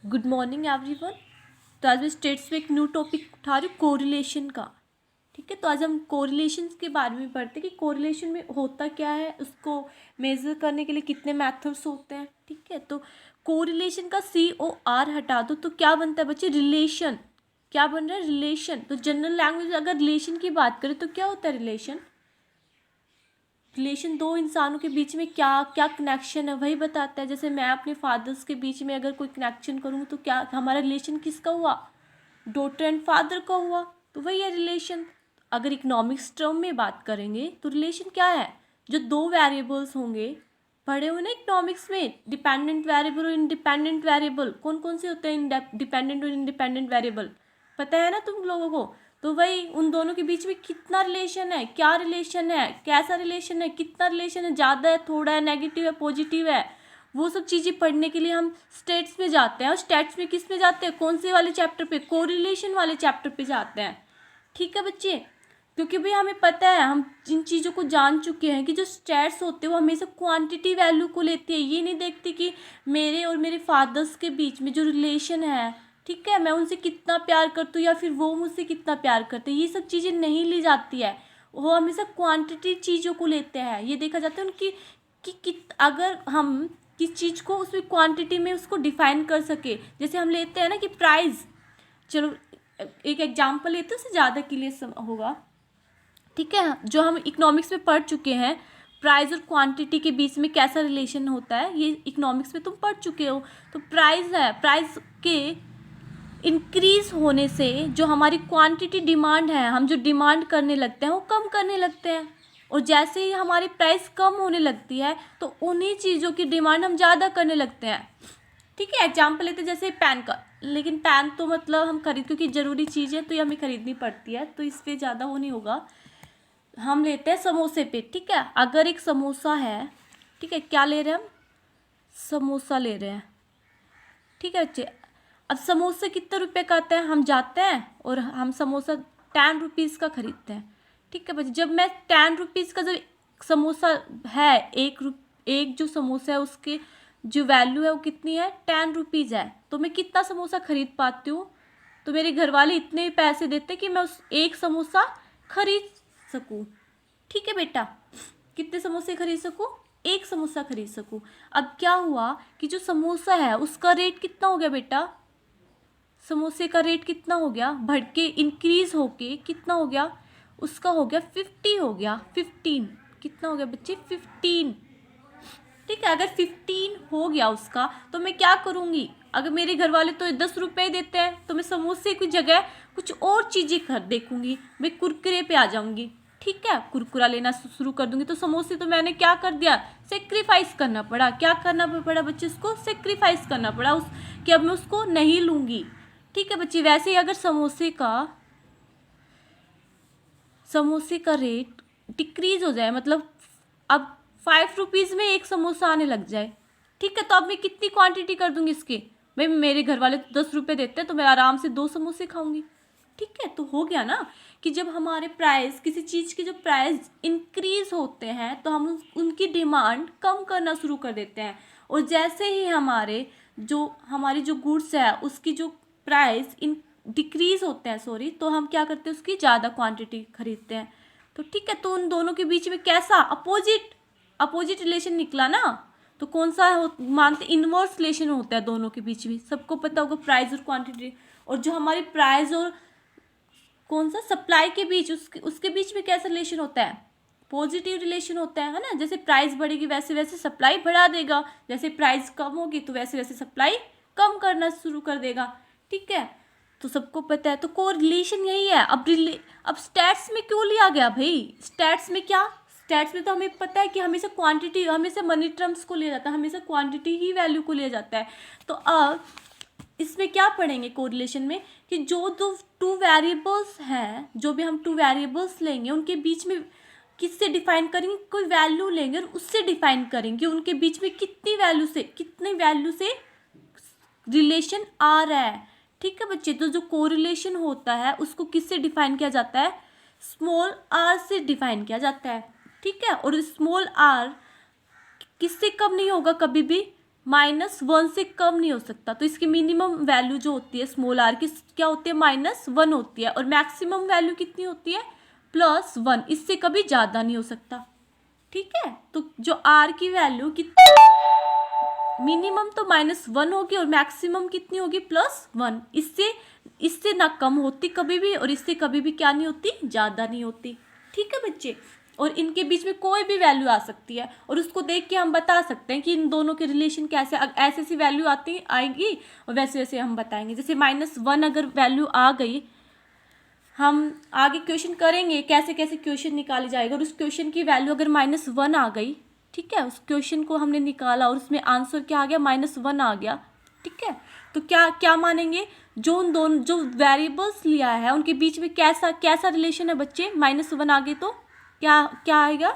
Good morning everyone. तो आज मैं स्टेट्स में एक न्यू टॉपिक उठा रही हूँ, कोरिलेशन का। ठीक है, तो आज हम कोरिलेशन के बारे में पढ़ते हैं कि कोरिलेशन में होता क्या है, उसको मेज़र करने के लिए कितने मेथड्स होते हैं। ठीक है, तो कोरिलेशन का COR हटा दो तो क्या बनता है बच्चे? रिलेशन। क्या बन रहा है? रिलेशन। तो जनरल लैंग्वेज में अगर रिलेशन की बात करें तो क्या होता है रिलेशन? रिलेशन दो इंसानों के बीच में क्या क्या कनेक्शन है वही बताता है। जैसे मैं अपने फादर्स के बीच में अगर कोई कनेक्शन करूँ तो क्या हमारा रिलेशन किसका हुआ? डॉटर एंड फादर का हुआ। तो वही है रिलेशन। अगर इकोनॉमिक्स टर्म में बात करेंगे तो रिलेशन क्या है? जो दो वेरिएबल्स होंगे, पढ़े हुए ना इकोनॉमिक्स में, डिपेंडेंट वेरिएबल और इंडिपेंडेंट वेरिएबल। कौन कौन से होते हैं डिपेंडेंट और इंडिपेंडेंट वेरिएबल? पता है ना तुम लोगों को? तो वही उन दोनों के बीच में कितना रिलेशन है, क्या रिलेशन है, कैसा रिलेशन है, कितना रिलेशन है, ज़्यादा है, थोड़ा है, नेगेटिव है, पॉजिटिव है, वो सब चीज़ें पढ़ने के लिए हम स्टेट्स में जाते हैं। और स्टेट्स में किस में जाते हैं? कौन से वाले चैप्टर पे? कोरिलेशन वाले चैप्टर पे जाते हैं। ठीक है बच्चे, क्योंकि भाई हमें पता है, हम जिन चीज़ों को जान चुके हैं कि जो स्टेट्स होते हैं वो हमेशा क्वांटिटी वैल्यू को लेती है। ये नहीं देखती कि मेरे और मेरे फादर्स के बीच में जो रिलेशन है, ठीक है, मैं उनसे कितना प्यार करती हूँ या फिर वो मुझसे कितना प्यार करते हैं, ये सब चीज़ें नहीं ली जाती है। वो हमेशा क्वांटिटी चीज़ों को लेते हैं। ये देखा जाता है उनकी कि अगर हम किस चीज़ को उसमें क्वांटिटी में उसको डिफाइन कर सके। जैसे हम लेते हैं ना कि प्राइस, चलो एक एग्जांपल लेते हैं, उससे ज़्यादा क्लियर होगा। ठीक है, जो हम इकोनॉमिक्स में पढ़ चुके हैं, प्राइस और क्वांटिटी के बीच में कैसा रिलेशन होता है, ये इकोनॉमिक्स में तुम पढ़ चुके हो। तो प्राइस है, प्राइस के इंक्रीज होने से जो हमारी क्वांटिटी डिमांड है, हम जो डिमांड करने लगते हैं वो कम करने लगते हैं। और जैसे ही हमारी प्राइस कम होने लगती है तो उन्हीं चीज़ों की डिमांड हम ज़्यादा करने लगते हैं। ठीक है, एग्जाम्पल लेते हैं जैसे पेन का। लेकिन पेन तो मतलब हम खरीद, क्योंकि ज़रूरी चीज़ है तो ये हमें खरीदनी पड़ती है, तो इस पर ज़्यादा वो नहीं होगा। हम लेते हैं समोसे पे। ठीक है, अगर एक समोसा है, ठीक है, क्या ले रहे हैं हम? समोसा ले रहे हैं। ठीक है बच्चे, अब समोसे कितने रुपए का आता है? हम जाते हैं और हम समोसा 10 रुपीज़ का खरीदते हैं। ठीक है बच्चे, जब मैं 10 रुपीज़ का जब समोसा है, एक जो समोसा है उसके जो वैल्यू है वो कितनी है? 10 रुपीज़ है। तो मैं कितना समोसा खरीद पाती हूँ? तो मेरे घर वाले इतने पैसे देते कि मैं उस एक समोसा खरीद सकूँ। ठीक है बेटा, कितने समोसे खरीद सकूँ? एक समोसा खरीद सकूँ। अब क्या हुआ कि जो समोसा है उसका रेट कितना हो गया बेटा? समोसे का रेट कितना हो गया? बढ़ के इंक्रीज होके कितना हो गया? उसका हो गया 50, हो गया 15। कितना हो गया बच्चे? 15। ठीक है, अगर 15 हो गया उसका तो मैं क्या करूँगी? अगर मेरे घर वाले तो 10 रुपये देते हैं तो मैं समोसे की जगह कुछ और चीज़ें कर देखूँगी, मैं कुरकुरे पे आ जाऊँगी। ठीक है, कुरकुरा लेना शुरू कर दूँगी। तो समोसे तो मैंने क्या कर दिया? सेक्रीफाइस करना पड़ा। क्या करना पड़ा बच्चे? उसको सेक्रीफाइस करना पड़ा उस कि अब मैं उसको नहीं लूँगी। ठीक है बच्चे, वैसे ही अगर समोसे का रेट डिक्रीज हो जाए, मतलब अब 5 रुपीज़ में एक समोसा आने लग जाए, ठीक है, तो अब मैं कितनी क्वांटिटी कर दूंगी इसकी? भाई मेरे घर वाले तो 10 रुपये देते हैं तो मैं आराम से 2 समोसे खाऊंगी। ठीक है, तो हो गया ना कि जब हमारे प्राइस, किसी चीज़ के जो प्राइस इंक्रीज होते हैं तो हम उनकी डिमांड कम करना शुरू कर देते हैं। और जैसे ही हमारी जो गुड्स है उसकी जो प्राइस डिक्रीज होते हैं, सॉरी, तो हम क्या करते हैं? उसकी ज़्यादा क्वांटिटी खरीदते हैं। तो ठीक है, तो उन दोनों के बीच में कैसा अपोजिट रिलेशन निकला ना। तो कौन सा मानते? इनवर्स रिलेशन होता है दोनों के बीच में। सबको पता होगा प्राइस और क्वांटिटी। और जो हमारी प्राइस और कौन सा सप्लाई के बीच, उसके बीच में कैसा रिलेशन होता है? पॉजिटिव रिलेशन होता है ना। जैसे प्राइस बढ़ेगी वैसे वैसे सप्लाई बढ़ा देगा, जैसे प्राइस कम होगी तो वैसे वैसे सप्लाई कम करना शुरू कर देगा। ठीक है, तो सबको पता है। तो कोरिलेशन यही है। अब स्टैट्स में क्यों लिया गया भाई? स्टैट्स में क्या? स्टैट्स में तो हमें पता है कि हमेशा क्वांटिटी, हमेशा मनी टर्म्स को लिया जाता है, हमेशा क्वांटिटी ही वैल्यू को लिया जाता है। तो अब इसमें क्या पढ़ेंगे कोरिलेशन में कि जो दो टू वेरिएबल्स हैं, जो भी हम टू वेरिएबल्स लेंगे उनके बीच में किससे डिफाइन करेंगे? कोई वैल्यू लेंगे और उससे डिफाइन करेंगे उनके बीच में कितनी वैल्यू से रिलेशन आ रहा है। ठीक है बच्चे, तो जो कोरिलेशन होता है उसको किससे डिफाइन किया जाता है? स्मॉल आर से डिफाइन किया जाता है। ठीक है, और स्मॉल आर किससे कम नहीं होगा कभी भी? -1 से कम नहीं हो सकता, तो इसकी मिनिमम वैल्यू जो होती है स्मॉल r की क्या होती है, -1 होती है, और मैक्सिमम वैल्यू कितनी होती है, +1, इससे कभी ज़्यादा नहीं हो सकता। ठीक है, तो जो r की वैल्यू कितनी, मिनिमम तो -1 होगी और मैक्सिमम कितनी होगी, +1, इससे ना कम होती कभी भी, और इससे कभी भी क्या नहीं होती, ज़्यादा नहीं होती। ठीक है बच्चे, और इनके बीच में कोई भी वैल्यू आ सकती है, और उसको देख के हम बता सकते हैं कि इन दोनों के रिलेशन कैसे, ऐसी ऐसी वैल्यू आएगी और वैसे वैसे हम बताएंगे। जैसे -1 अगर वैल्यू आ गई, हम आगे क्वेश्चन करेंगे कैसे कैसे क्वेश्चन निकाले जाएगा, और उस क्वेश्चन की वैल्यू अगर -1 आ गई, ठीक है, उस क्वेश्चन को हमने निकाला और उसमें आंसर क्या आ गया, -1 आ गया। ठीक है, तो क्या क्या मानेंगे, जो उन दोनों जो वेरिएबल्स लिया है उनके बीच में कैसा कैसा रिलेशन है बच्चे, -1 आ गई तो क्या क्या आएगा,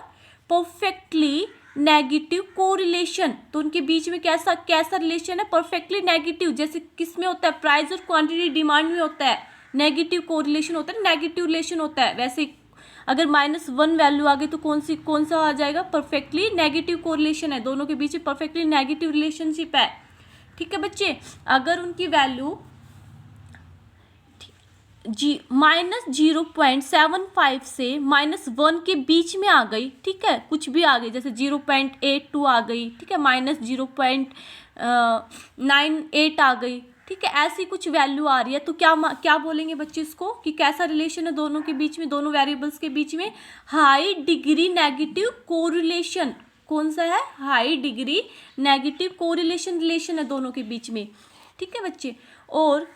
परफेक्टली नेगेटिव कोरिलेशन। तो उनके बीच में कैसा कैसा रिलेशन है, परफेक्टली नेगेटिव। जैसे किस में होता है, प्राइस और क्वांटिटी डिमांड में होता है नेगेटिव कोरिलेशन होता है, नेगेटिव रिलेशन होता है। वैसे अगर -1 वैल्यू आ गई तो कौन सा आ जाएगा, परफेक्टली नेगेटिव कोरिलेशन है, दोनों के बीच में परफेक्टली नेगेटिव रिलेशनशिप है। ठीक है बच्चे, अगर उनकी वैल्यू -0.75 से -1 के बीच में आ गई, ठीक है, कुछ भी आ गई, जैसे 0.82 आ गई, ठीक है, -0.98 आ गई, ठीक है, ऐसी कुछ वैल्यू आ रही है, तो क्या बोलेंगे बच्चे इसको, कि कैसा रिलेशन है दोनों के बीच में, दोनों वेरिएबल्स के बीच में, हाई डिग्री नेगेटिव कोरिलेशन। कौन सा है, high degree negative correlation relation है दोनों के बीच में। ठीक है बच्चे, और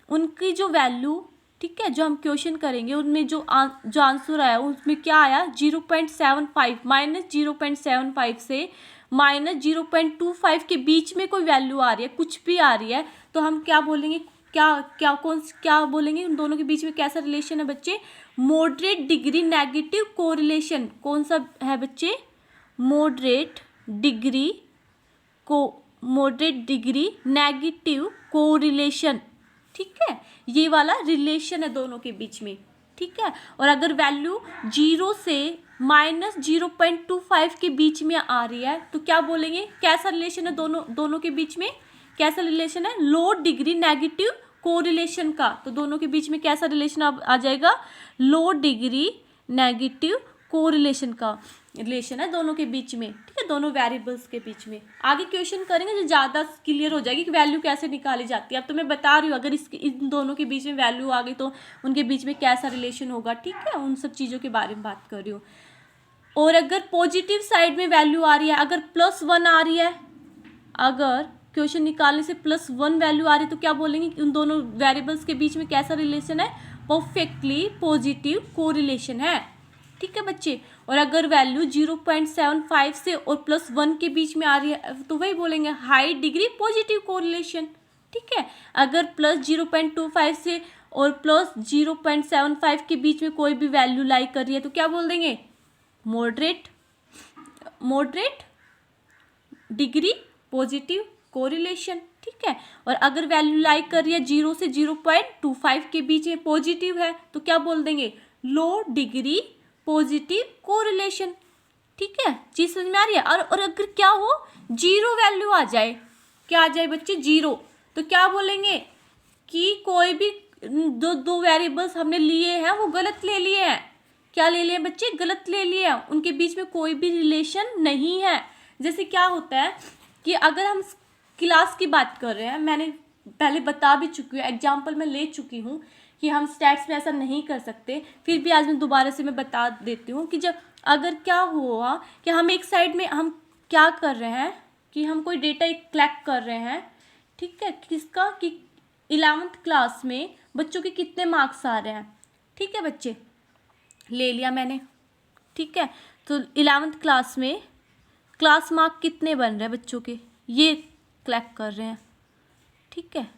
उनकी जो वैल्यू, ठीक है, जो हम क्वेश्चन करेंगे उनमें जो आंसर आया उसमें क्या आया, 0.75, -0.75 से -0.25 के बीच में कोई वैल्यू आ रही है, कुछ भी आ रही है, तो हम क्या बोलेंगे, क्या बोलेंगे, उन दोनों के बीच में कैसा रिलेशन है बच्चे, मॉडरेट डिग्री नेगेटिव कोरिलेशन। कौन सा है बच्चे, मॉडरेट डिग्री नेगेटिव कोरिलेशन। ठीक है, ये वाला रिलेशन है दोनों के बीच में। ठीक है, और अगर वैल्यू 0 से -0.25 के बीच में आ रही है तो क्या बोलेंगे, कैसा रिलेशन है दोनों के बीच में, कैसा रिलेशन है, लो डिग्री नेगेटिव कोरिलेशन का। तो दोनों के बीच में कैसा रिलेशन आ जाएगा, लो डिग्री नेगेटिव कोरिलेशन का रिलेशन है दोनों के बीच में। ठीक है, दोनों वेरिएबल्स के बीच में। आगे क्वेश्चन करेंगे जो ज़्यादा क्लियर हो जाएगी कि वैल्यू कैसे निकाली जाती है। अब तो मैं बता रही हूँ, अगर इन दोनों के बीच में वैल्यू आ गई तो उनके बीच में कैसा रिलेशन होगा। ठीक है, उन सब चीज़ों के बारे में बात कर रही हूँ। और अगर पॉजिटिव साइड में वैल्यू आ रही है, अगर +1 आ रही है, अगर क्वेश्चन निकालने से +1 वैल्यू आ रही है तो क्या बोलेंगे कि उन दोनों वेरिएबल्स के बीच में कैसा रिलेशन है, परफेक्टली पॉजिटिव कोरिलेशन है। ठीक है बच्चे, और अगर वैल्यू 0.75 से और +1 के बीच में आ रही है तो वही बोलेंगे हाई डिग्री पॉजिटिव कोरिलेशन। ठीक है, अगर +0.25 से और +0.75 के बीच में कोई भी वैल्यू लाई कर रही है तो क्या बोल देंगे, मॉडरेट डिग्री पॉजिटिव कोरिलेशन। ठीक है, और अगर वैल्यू लाई कर रही है 0 से 0.25 के बीच में पॉजिटिव है तो क्या बोल देंगे, लो डिग्री पॉजिटिव कोरिलेशन। ठीक है, चीज समझ में आ रही है। और अगर क्या हो, 0 वैल्यू आ जाए, क्या आ जाए बच्चे, 0, तो क्या बोलेंगे कि कोई भी दो वेरिएबल्स हमने लिए हैं वो गलत ले लिए हैं। क्या ले लिए बच्चे, गलत ले लिए हैं, उनके बीच में कोई भी रिलेशन नहीं है। जैसे क्या होता है कि अगर हम क्लास की बात कर रहे हैं, मैंने पहले बता भी चुकी हूँ, एग्जाम्पल मैं ले चुकी हूँ कि हम स्टैट्स में ऐसा नहीं कर सकते, फिर भी आज मैं दोबारा से मैं बता देती हूँ कि जब अगर क्या हुआ कि हम एक साइड में हम क्या कर रहे हैं कि हम कोई डेटा कलेक्ट कर रहे हैं। ठीक है, किसका, कि 11th क्लास में बच्चों के कितने मार्क्स आ रहे हैं। ठीक है बच्चे, ले लिया मैंने। ठीक है, तो 11th क्लास में क्लास मार्क कितने बन रहे हैं बच्चों के, ये कलेक्ट कर रहे हैं। ठीक है,